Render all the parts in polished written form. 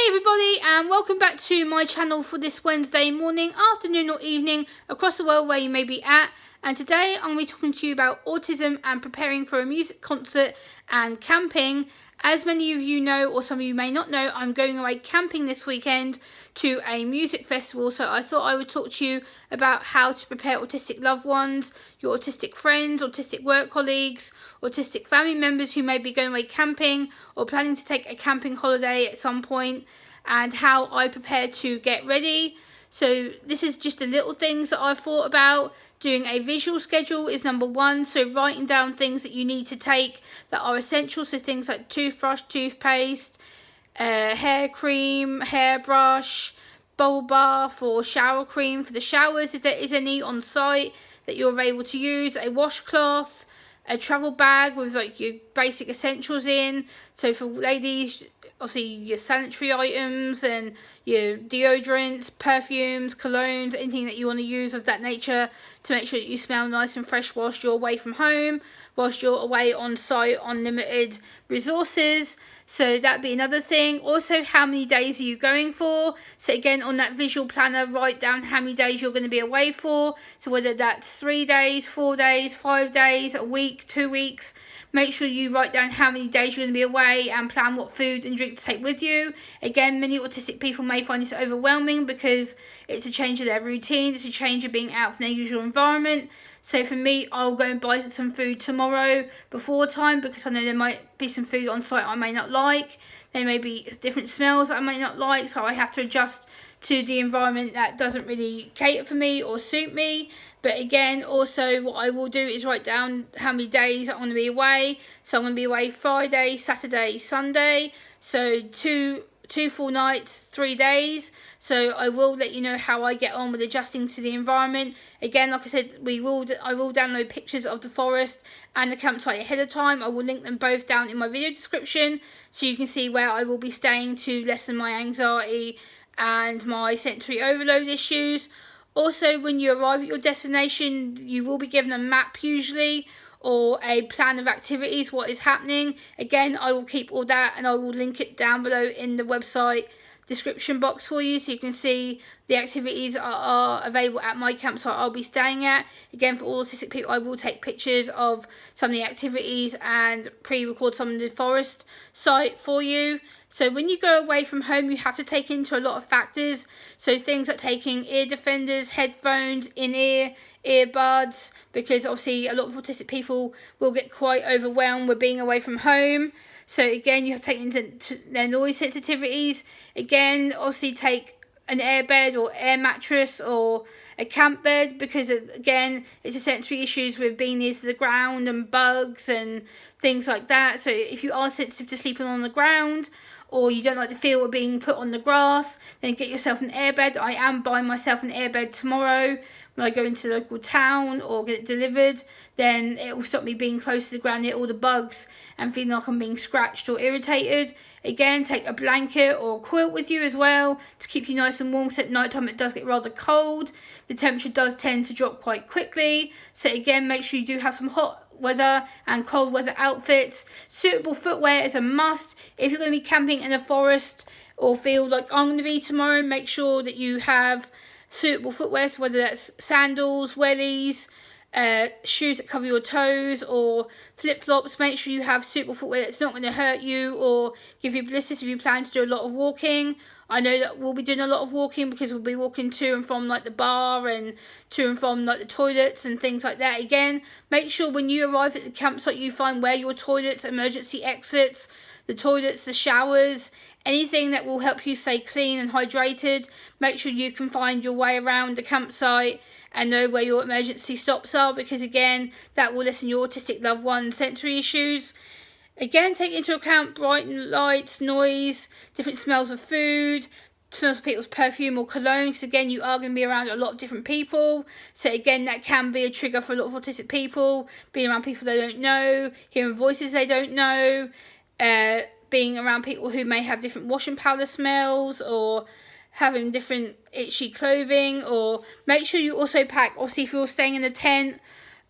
Everybody, and welcome back to my channel for this Wednesday morning, afternoon or evening across the world where you may be at. And today I'm going to be talking to you about autism and preparing for a music concert and camping. As many of you know, or some of you may not know, I'm going away camping this weekend to a music festival, so I thought I would talk to you about how to prepare autistic loved ones, your autistic friends, autistic work colleagues, autistic family members who may be going away camping or planning to take a camping holiday at some point, and how I prepare to get ready. So this is just the little things that I've thought about. Doing a visual schedule is number one, so writing down things that you need to take that are essential, so things like toothbrush, toothpaste, hair cream, hairbrush, bubble bath or shower cream for the showers if there is any on site that you're able to use, a washcloth, a travel bag with like your basic essentials in, so for ladies obviously your sanitary items and your deodorants, perfumes, colognes, anything that you want to use of that nature to make sure that you smell nice and fresh whilst you're away from home, whilst you're away on site on limited resources. So that'd be another thing. Also, how many days are you going for? So again, on that visual planner, write down how many days you're going to be away for. So whether that's 3 days, 4 days, 5 days, a week, 2 weeks. Make sure you write down how many days you're going to be away and plan what food and drink to take with you. Again, many autistic people may find this overwhelming because it's a change of their routine. It's a change of being out from their usual environment. So for me, I'll go and buy some food tomorrow before time because I know there might be some food on site I may not like. There may be different smells I may not like, so I have to adjust to the environment that doesn't really cater for me or suit me. But again, also what I will do is write down how many days I'm going to be away. So I'm going to be away Friday, Saturday, Sunday. So two full nights, 3 days. So I will let you know how I get on with adjusting to the environment. Again, like I said, I will download pictures of the forest and the campsite ahead of time. I will link them both down in my video description so you can see where I will be staying to lessen my anxiety and my sensory overload issues. Also, when you arrive at your destination, you will be given a map usually, or a plan of activities, what is happening. Again, I will keep all that and I will link it down below in the website description box for you so you can see the activities are available at my campsite I'll be staying at. Again, for all autistic people, I will take pictures of some of the activities and pre-record some of the forest site for you. So when you go away from home, you have to take into a lot of factors. So things like taking ear defenders, headphones, in-ear, earbuds, because obviously a lot of autistic people will get quite overwhelmed with being away from home. So again, you have to take into their noise sensitivities. Again, obviously take an airbed or air mattress or a camp bed, because again, it's a sensory issues with being near to the ground and bugs and things like that. So if you are sensitive to sleeping on the ground, or you don't like the feel of being put on the grass, then get yourself an airbed. I am buying myself an airbed tomorrow when I go into the local town or get it delivered. Then it will stop me being close to the ground near all the bugs and feeling like I'm being scratched or irritated. Again, take a blanket or a quilt with you as well to keep you nice and warm, because at night time it does get rather cold. The temperature does tend to drop quite quickly. So again, make sure you do have some hot weather and cold weather outfits. Suitable footwear is a must. If you're going to be camping in a forest or field like I'm going to be tomorrow, make sure that you have suitable footwear, so whether that's sandals, wellies, shoes that cover your toes, or flip-flops. Make sure you have suitable footwear that's not going to hurt you or give you blisters if you plan to do a lot of walking. I know that we'll be doing a lot of walking because we'll be walking to and from like the bar and to and from like the toilets and things like that. Again, make sure when you arrive at the campsite you find where your toilets, emergency exits, the toilets, the showers, anything that will help you stay clean and hydrated. Make sure you can find your way around the campsite and know where your emergency stops are, because again, that will lessen your autistic loved one's sensory issues. Again, take into account bright lights, noise, different smells of food, smells of people's perfume or cologne, because again, you are going to be around a lot of different people. So again, that can be a trigger for a lot of autistic people, being around people they don't know, hearing voices they don't know, being around people who may have different washing powder smells, or having different itchy clothing. Or make sure you also pack, obviously if you're staying in a tent,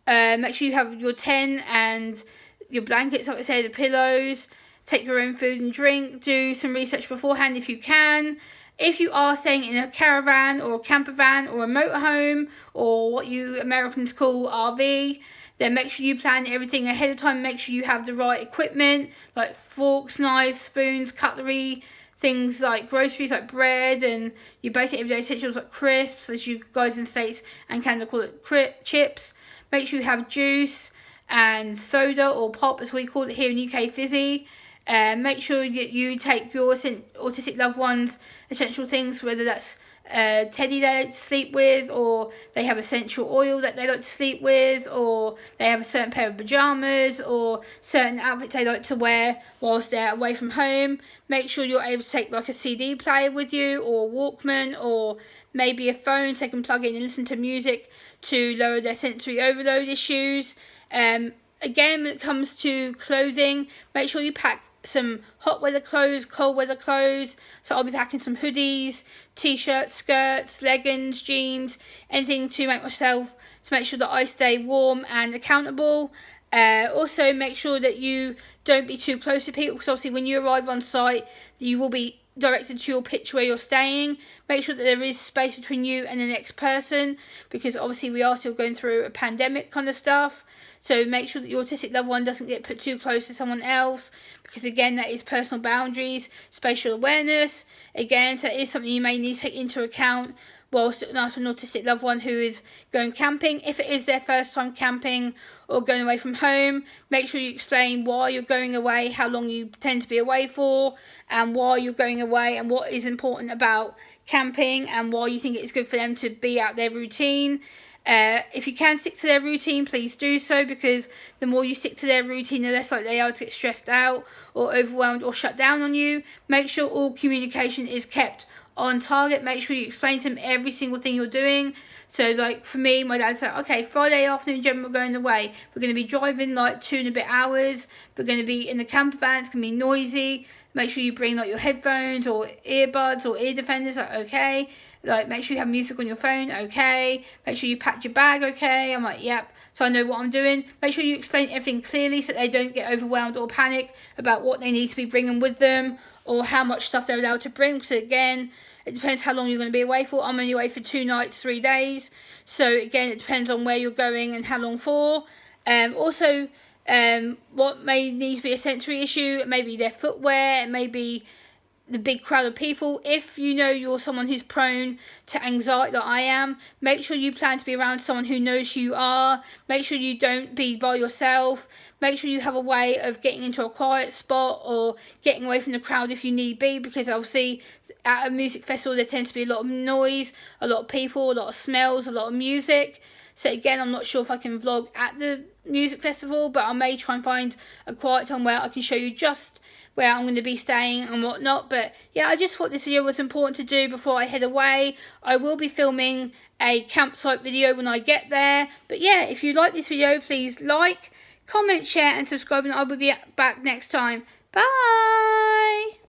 make sure you have your tent and your blankets, like I said, the pillows. take your own food and drink. Do some research beforehand if you can. If you are staying in a caravan or a camper van or a motorhome or what you Americans call RV, then make sure you plan everything ahead of time. Make sure you have the right equipment like forks, knives, spoons, cutlery, things like groceries like bread and your basic everyday essentials like crisps, as you guys in the States and Canada call it chips. Make sure you have juice and soda or pop as we call it here in UK, fizzy. Make sure you take your autistic loved ones essential things, whether that's teddy they like to sleep with, or they have essential oil that they like to sleep with, or they have a certain pair of pajamas or certain outfits they like to wear whilst they're away from home. Make sure you're able to take like a CD player with you, or a Walkman, or maybe a phone so they can plug in and listen to music to lower their sensory overload issues. Again, when it comes to clothing, make sure you pack some hot weather clothes, cold weather clothes. So I'll be packing some hoodies, t-shirts, skirts, leggings, jeans, anything to make sure that I stay warm and accountable. Also, make sure that you don't be too close to people, because obviously when you arrive on site, you will be directed to your pitch where you're staying. Make sure that there is space between you and the next person, because obviously we are still going through a pandemic kind of stuff. So make sure that your autistic loved one doesn't get put too close to someone else, because again, that is personal boundaries, spatial awareness. Again, so that is something you may need to take into account whilst looking after an autistic loved one who is going camping. If it is their first time camping or going away from home, make sure you explain why you're going away, how long you tend to be away for, and why you're going away, and what is important about camping, and why you think it's good for them to be out their routine. If you can stick to their routine, please do so, because the more you stick to their routine, the less likely they are to get stressed out or overwhelmed or shut down on you. Make sure all communication is kept on target. Make sure you explain to them every single thing you're doing. So like for me, my dad said, okay, Friday afternoon, Jen, we're going away. We're going to be driving like 2 and a bit hours. We're going to be in the camper van. It's going to be noisy. Make sure you bring like your headphones or earbuds or ear defenders. Like, okay. Like, make sure you have music on your phone, okay. Make sure you packed your bag, okay. I'm like, yep. So I know what I'm doing. Make sure you explain everything clearly so they don't get overwhelmed or panic about what they need to be bringing with them or how much stuff they're allowed to bring. Because again, it depends how long you're going to be away for. I'm only away for 2 nights, 3 days. So again, it depends on where you're going and how long for. Also, what may need to be a sensory issue, maybe their footwear, maybe the big crowd of people. If you know you're someone who's prone to anxiety like I am, make sure you plan to be around someone who knows who you are. Make sure you don't be by yourself. Make sure you have a way of getting into a quiet spot or getting away from the crowd if you need be, because obviously at a music festival there tends to be a lot of noise, a lot of people, a lot of smells, a lot of music. So again, I'm not sure if I can vlog at the music festival, but I may try and find a quiet time where I can show you just where I'm going to be staying and whatnot. But yeah, I just thought this video was important to do before I head away. I will be filming a campsite video when I get there. But yeah, if you like this video, please like, comment, share and subscribe, and I will be back next time. Bye!